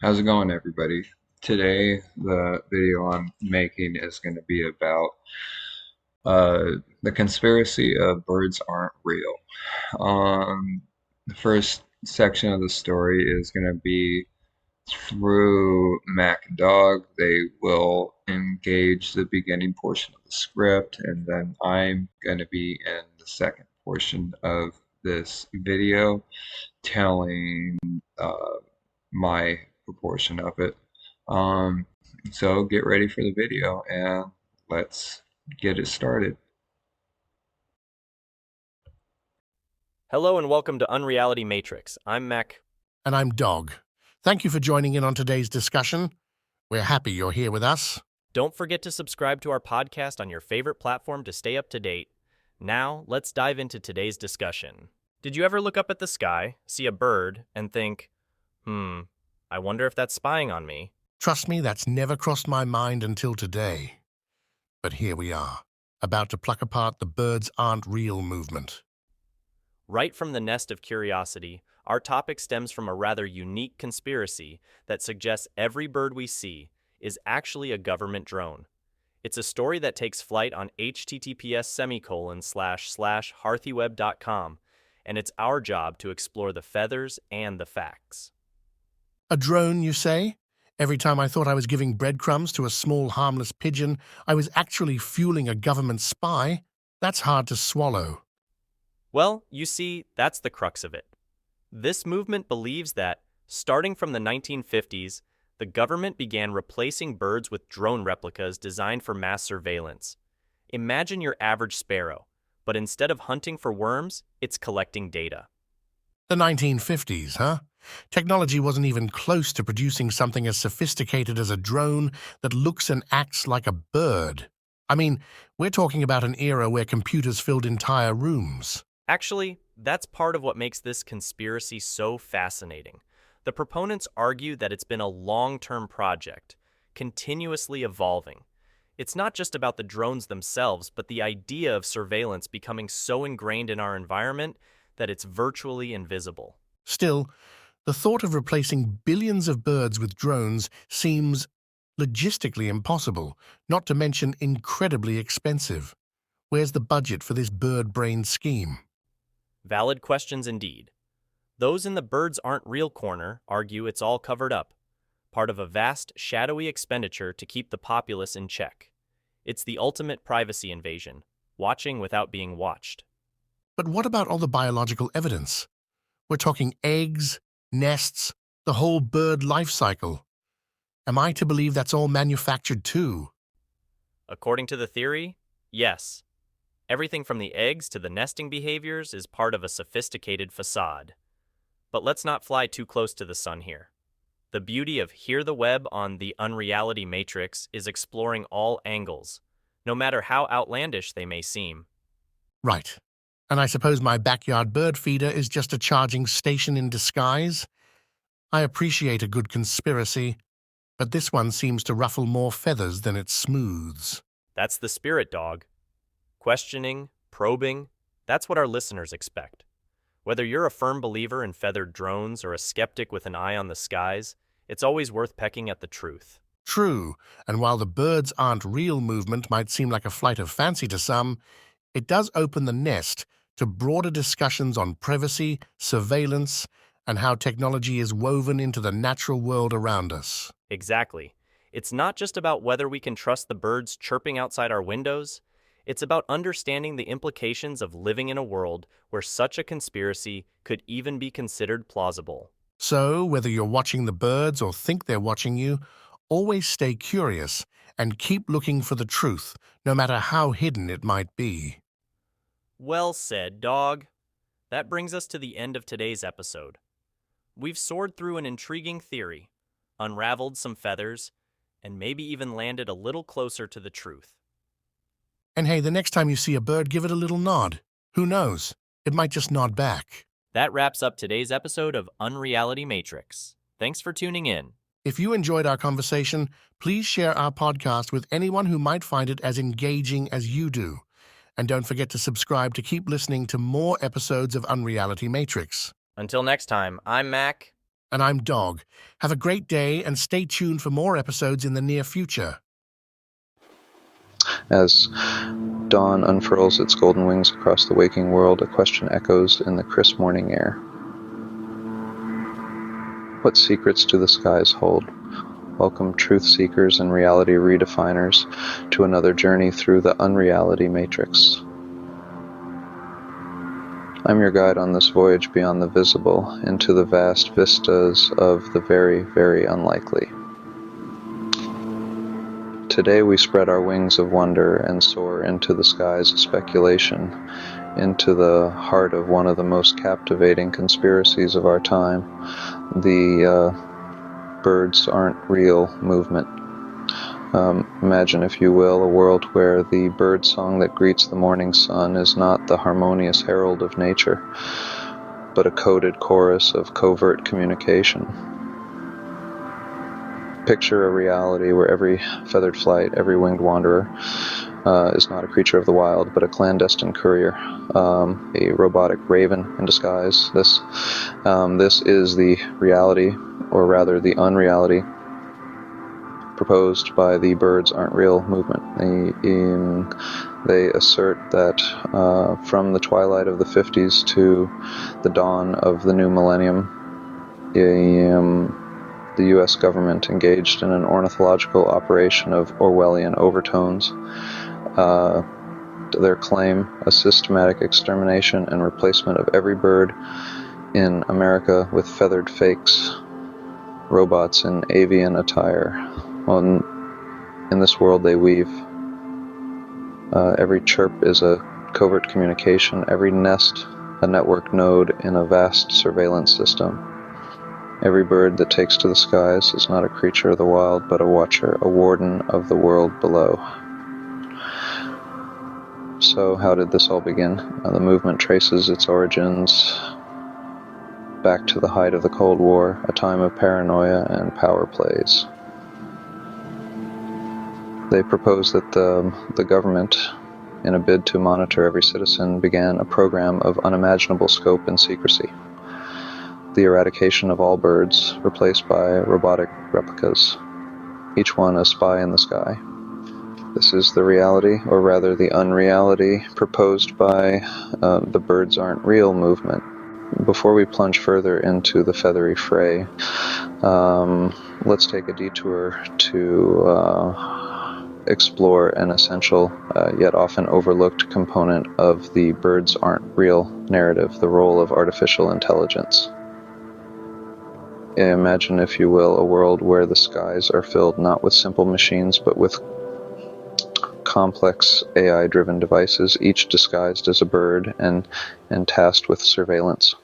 How's it going, everybody? Today, the video I'm making is going to be about the conspiracy of birds aren't real. The first section of the story is going to be through Mech and Dog. They will engage the beginning portion of the script, and then I'm going to be in the second portion of this video telling my proportion of it. Um, so get ready for the video and let's get it started. Hello and welcome to Unreality Matrix. I'm Mech. And I'm Dog. Thank you for joining in on today's discussion. We're happy you're here with us. Don't forget to subscribe to our podcast on your favorite platform to stay up to date. Now, let's dive into today's discussion. Did you ever look up at the sky, see a bird, and think, I wonder if that's spying on me? Trust me, that's never crossed my mind until today. But here we are, about to pluck apart the birds aren't real movement. Right from the nest of curiosity, our topic stems from a rather unique conspiracy that suggests every bird we see is actually a government drone. It's a story that takes flight on https://hearthyweb.com, and it's our job to explore the feathers and the facts. A drone, you say? Every time I thought I was giving breadcrumbs to a small harmless pigeon, I was actually fueling a government spy? That's hard to swallow. Well, you see, that's the crux of it. This movement believes that, starting from the 1950s, the government began replacing birds with drone replicas designed for mass surveillance. Imagine your average sparrow, but instead of hunting for worms, it's collecting data. The 1950s, huh? Technology wasn't even close to producing something as sophisticated as a drone that looks and acts like a bird. I mean, we're talking about an era where computers filled entire rooms. Actually, that's part of what makes this conspiracy so fascinating. The proponents argue that it's been a long-term project, continuously evolving. It's not just about the drones themselves, but the idea of surveillance becoming so ingrained in our environment that it's virtually invisible. Still, the thought of replacing billions of birds with drones seems logistically impossible, not to mention incredibly expensive. Where's the budget for this bird-brained scheme? Valid questions indeed. Those in the birds aren't real corner argue it's all covered up, part of a vast, shadowy expenditure to keep the populace in check. It's the ultimate privacy invasion, watching without being watched. But what about all the biological evidence? We're talking eggs, nests, the whole bird life cycle. Am I to believe that's all manufactured too? According to the theory, yes. Everything from the eggs to the nesting behaviors is part of a sophisticated facade. But let's not fly too close to the sun here. The beauty of Hear the Web on the Unreality Matrix is exploring all angles, no matter how outlandish they may seem. Right. And I suppose my backyard bird feeder is just a charging station in disguise? I appreciate a good conspiracy, but this one seems to ruffle more feathers than it smooths. That's the spirit, Dog. Questioning, probing, that's what our listeners expect. Whether you're a firm believer in feathered drones or a skeptic with an eye on the skies, it's always worth pecking at the truth. True, and while the birds aren't real movement might seem like a flight of fancy to some, it does open the nest to broader discussions on privacy, surveillance, and how technology is woven into the natural world around us. Exactly. It's not just about whether we can trust the birds chirping outside our windows. It's about understanding the implications of living in a world where such a conspiracy could even be considered plausible. So, whether you're watching the birds or think they're watching you, always stay curious and keep looking for the truth, no matter how hidden it might be. Well said, Dog. That brings us to the end of today's episode. We've soared through an intriguing theory, unraveled some feathers, and maybe even landed a little closer to the truth. And hey, the next time you see a bird, give it a little nod. Who knows? It might just nod back. That wraps up today's episode of Unreality Matrix. Thanks for tuning in. If you enjoyed our conversation, please share our podcast with anyone who might find it as engaging as you do. And don't forget to subscribe to keep listening to more episodes of Unreality Matrix. Until next time, I'm Mac. And I'm Dog. Have a great day and stay tuned for more episodes in the near future. As dawn unfurls its golden wings across the waking world, a question echoes in the crisp morning air. What secrets do the skies hold? Welcome, truth seekers and reality redefiners, to another journey through the Unreality Matrix. I'm your guide on this voyage beyond the visible, into the vast vistas of the very, very unlikely. Today we spread our wings of wonder and soar into the skies of speculation, into the heart of one of the most captivating conspiracies of our time, the birds aren't real movement. Imagine, if you will, a world where the bird song that greets the morning sun is not the harmonious herald of nature, but a coded chorus of covert communication. Picture a reality where every feathered flight, every winged wanderer is not a creature of the wild, but a clandestine courier, a robotic raven in disguise. This is the reality, or rather the unreality, proposed by the Birds Aren't Real movement. They assert that from the twilight of the 50s to the dawn of the new millennium, the U.S. government engaged in an ornithological operation of Orwellian overtones. Their claim, a systematic extermination and replacement of every bird in America with feathered fakes, robots in avian attire. Well, in this world they weave. Every chirp is a covert communication, every nest a network node in a vast surveillance system. Every bird that takes to the skies is not a creature of the wild, but a watcher, a warden of the world below. So how did this all begin? The movement traces its origins back to the height of the Cold War, a time of paranoia and power plays. They proposed that the government, in a bid to monitor every citizen, began a program of unimaginable scope and secrecy. The eradication of all birds, replaced by robotic replicas, each one a spy in the sky. This is the reality, or rather the unreality, proposed by the Birds Aren't Real movement. Before we plunge further into the feathery fray, let's take a detour to explore an essential, yet often overlooked component of the Birds Aren't Real narrative, the role of artificial intelligence. Imagine, if you will, a world where the skies are filled not with simple machines, but with complex AI-driven devices, each disguised as a bird and tasked with surveillance.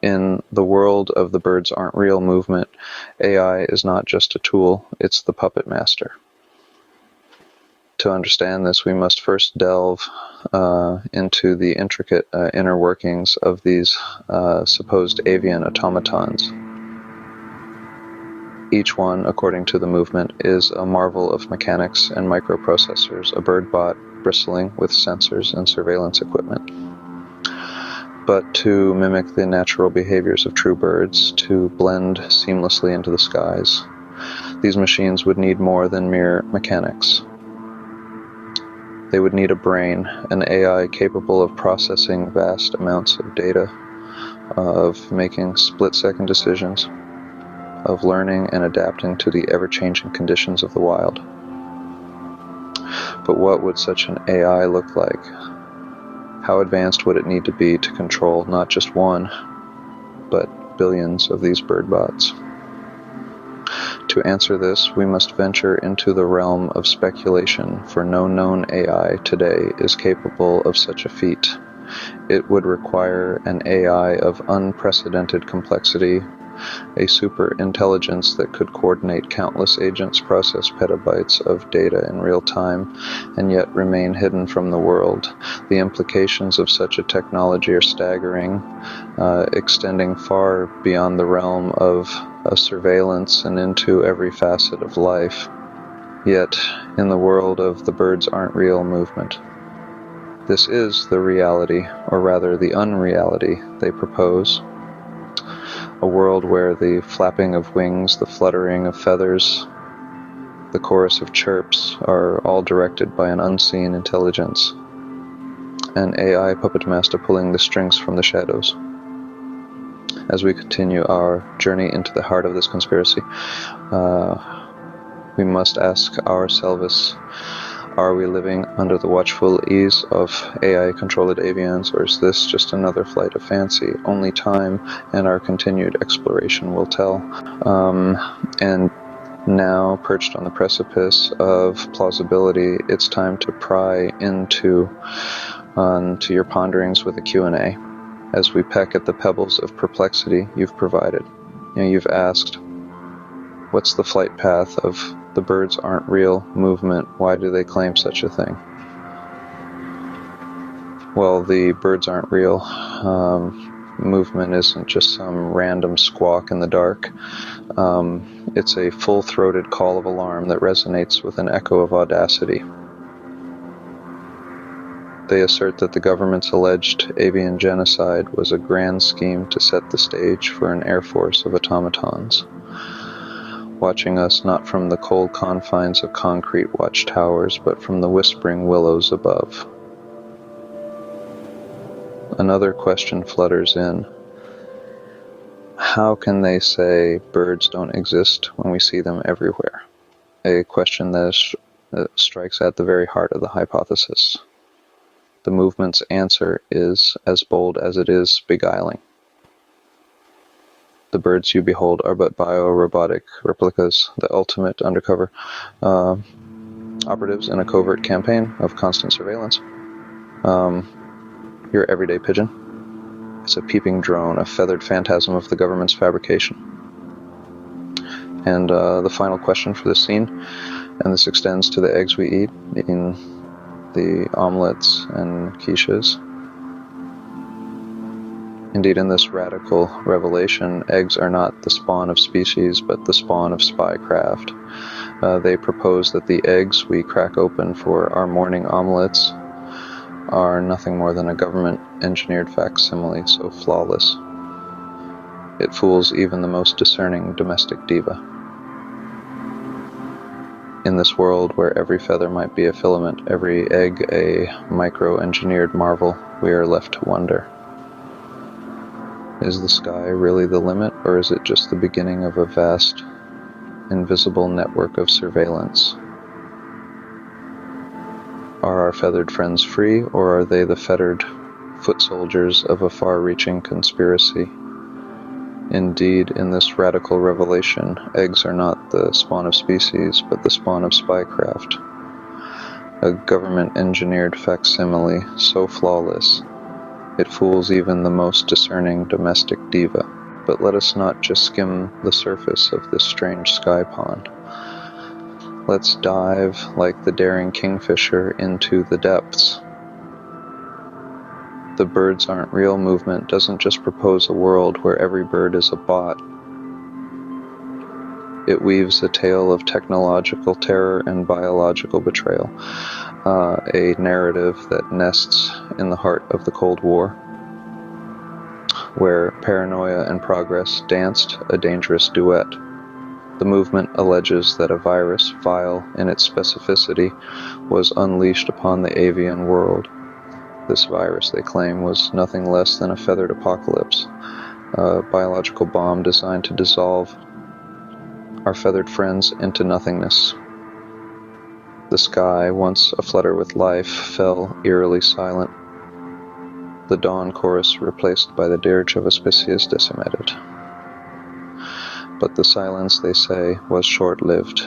In the world of the Birds Aren't Real movement, AI is not just a tool, it's the puppet master. To understand this, we must first delve into the intricate inner workings of these supposed avian automatons. Each one, according to the movement, is a marvel of mechanics and microprocessors, a birdbot bristling with sensors and surveillance equipment. But to mimic the natural behaviors of true birds, to blend seamlessly into the skies, these machines would need more than mere mechanics. They would need a brain, an AI capable of processing vast amounts of data, of making split-second decisions, of learning and adapting to the ever-changing conditions of the wild. But what would such an AI look like? How advanced would it need to be to control not just one, but billions of these birdbots? To answer this, we must venture into the realm of speculation, for no known AI today is capable of such a feat. It would require an AI of unprecedented complexity, a super intelligence that could coordinate countless agents, process petabytes of data in real time, and yet remain hidden from the world. The implications of such a technology are staggering, extending far beyond the realm of surveillance and into every facet of life. Yet, in the world of the Birds Aren't Real movement, this is the reality, or rather the unreality, they propose. A world where the flapping of wings, the fluttering of feathers, the chorus of chirps are all directed by an unseen intelligence, an AI puppet master pulling the strings from the shadows. As we continue our journey into the heart of this conspiracy, we must ask ourselves, are we living under the watchful ease of AI-controlled avians, or is this just another flight of fancy? Only time and our continued exploration will tell. And now, perched on the precipice of plausibility, it's time to pry into your ponderings with a Q&A. As we peck at the pebbles of perplexity you've provided. You've asked, what's the flight path of the birds aren't real movement? Why do they claim such a thing? Well, the birds aren't real movement isn't just some random squawk in the dark. It's a full-throated call of alarm that resonates with an echo of audacity. They assert that the government's alleged avian genocide was a grand scheme to set the stage for an air force of automatons, watching us not from the cold confines of concrete watchtowers, but from the whispering willows above. Another question flutters in. How can they say birds don't exist when we see them everywhere? A question that strikes at the very heart of the hypothesis. The movement's answer is as bold as it is beguiling. The birds you behold are but biorobotic replicas, the ultimate undercover operatives in a covert campaign of constant surveillance. Your everyday pigeon is a peeping drone, a feathered phantasm of the government's fabrication. And the final question for this scene, and this extends to the eggs we eat, in the omelets and quiches. Indeed, in this radical revelation, eggs are not the spawn of species, but the spawn of spycraft. They propose that the eggs we crack open for our morning omelets are nothing more than a government-engineered facsimile so flawless. It fools even the most discerning domestic diva. In this world where every feather might be a filament, every egg a micro-engineered marvel, we are left to wonder. Is the sky really the limit, or is it just the beginning of a vast, invisible network of surveillance? Are our feathered friends free, or are they the fettered foot soldiers of a far-reaching conspiracy? Indeed, in this radical revelation, eggs are not the spawn of species, but the spawn of spycraft. A government-engineered facsimile so flawless, it fools even the most discerning domestic diva. But let us not just skim the surface of this strange sky pond. Let's dive, like the daring kingfisher, into the depths. The birds aren't real movement doesn't just propose a world where every bird is a bot. It weaves a tale of technological terror and biological betrayal, a narrative that nests in the heart of the Cold War, where paranoia and progress danced a dangerous duet. The movement alleges that a virus, vile in its specificity, was unleashed upon the avian world. This virus, they claim, was nothing less than a feathered apocalypse, a biological bomb designed to dissolve our feathered friends into nothingness. The sky, once aflutter with life, fell eerily silent, the dawn chorus replaced by the dirge of a species decimated. But the silence, they say, was short-lived.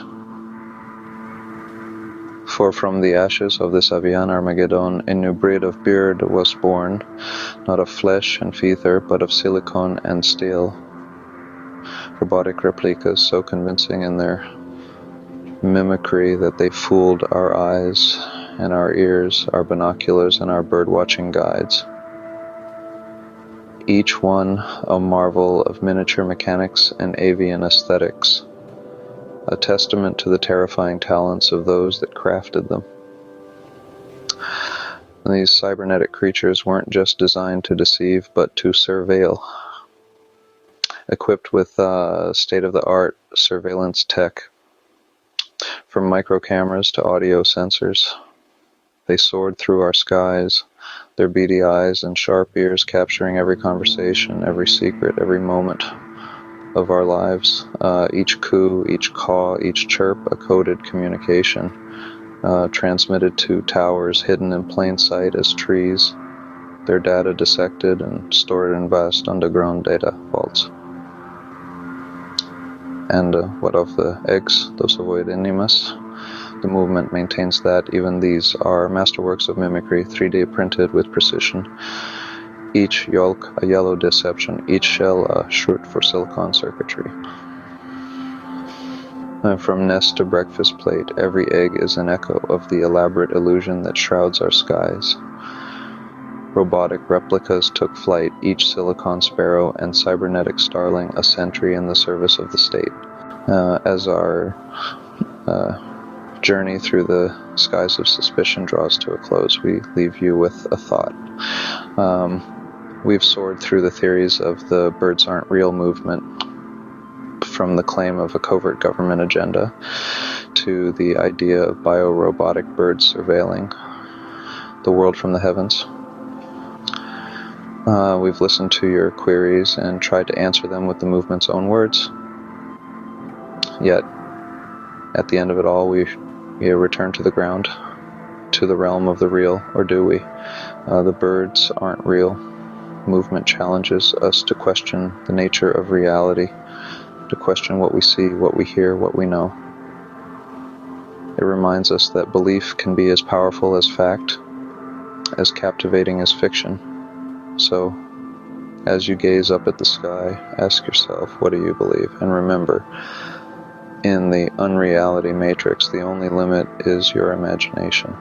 For from the ashes of this Avian armageddon, a new breed of beard was born, not of flesh and feather, but of silicon and steel. Robotic replicas so convincing in their mimicry that they fooled our eyes and our ears, our binoculars and our bird-watching guides. Each one a marvel of miniature mechanics and avian aesthetics, a testament to the terrifying talents of those that crafted them. And these cybernetic creatures weren't just designed to deceive, but to surveil. equipped with state-of-the-art surveillance tech, from micro cameras to audio sensors. They soared through our skies, their beady eyes and sharp ears capturing every conversation, every secret, every moment of our lives. Each coo, each caw, each chirp, a coded communication, transmitted to towers hidden in plain sight as trees, their data dissected and stored in vast underground data vaults. And what of the eggs, those avoid animus? The movement maintains that even these are masterworks of mimicry, 3D printed with precision. Each yolk a yellow deception, each shell a shroot for silicon circuitry. From nest to breakfast plate, every egg is an echo of the elaborate illusion that shrouds our skies. Robotic replicas took flight, each silicon sparrow and cybernetic starling a sentry in the service of the state. As our journey through the skies of suspicion draws to a close, we leave you with a thought. We've soared through the theories of the birds aren't real movement, from the claim of a covert government agenda to the idea of biorobotic birds surveilling the world from the heavens. We've listened to your queries and tried to answer them with the movement's own words. Yet, at the end of it all, we return to the ground, to the realm of the real, or do we? The birds aren't real. Movement challenges us to question the nature of reality, to question what we see, what we hear, what we know. It reminds us that belief can be as powerful as fact, as captivating as fiction. So, as you gaze up at the sky, ask yourself, what do you believe? And remember, in the Unreality Matrix, the only limit is your imagination.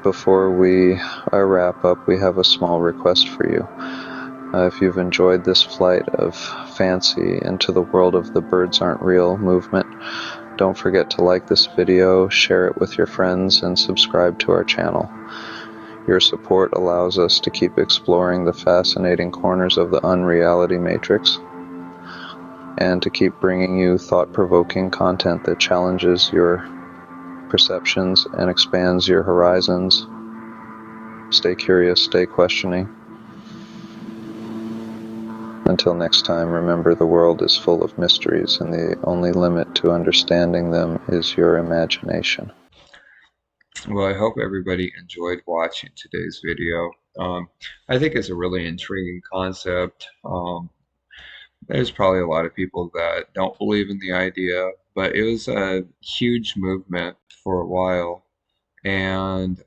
Before we wrap up, we have a small request for you. If you've enjoyed this flight of fancy into the world of the birds aren't real movement, don't forget to like this video, share it with your friends, and subscribe to our channel. Your support allows us to keep exploring the fascinating corners of the Unreality Matrix, and to keep bringing you thought-provoking content that challenges your perceptions and expands your horizons. Stay curious, stay questioning. Until next time, remember the world is full of mysteries, and the only limit to understanding them is your imagination. Well, I hope everybody enjoyed watching today's video. I think it's a really intriguing concept. There's probably a lot of people that don't believe in the idea, but it was a huge movement for a while, and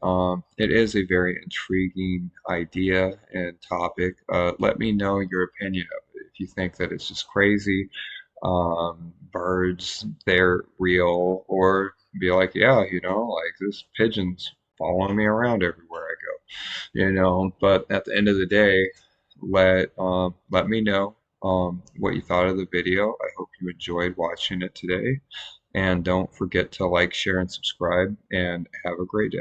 it is a very intriguing idea and topic. Let me know your opinion of it. If you think that it's just crazy, birds, they're real, or be like, yeah, like this pigeon's following me around everywhere I go, but at the end of the day, let me know what you thought of the video. I hope you enjoyed watching it today, and don't forget to like, share, and subscribe, and have a great day.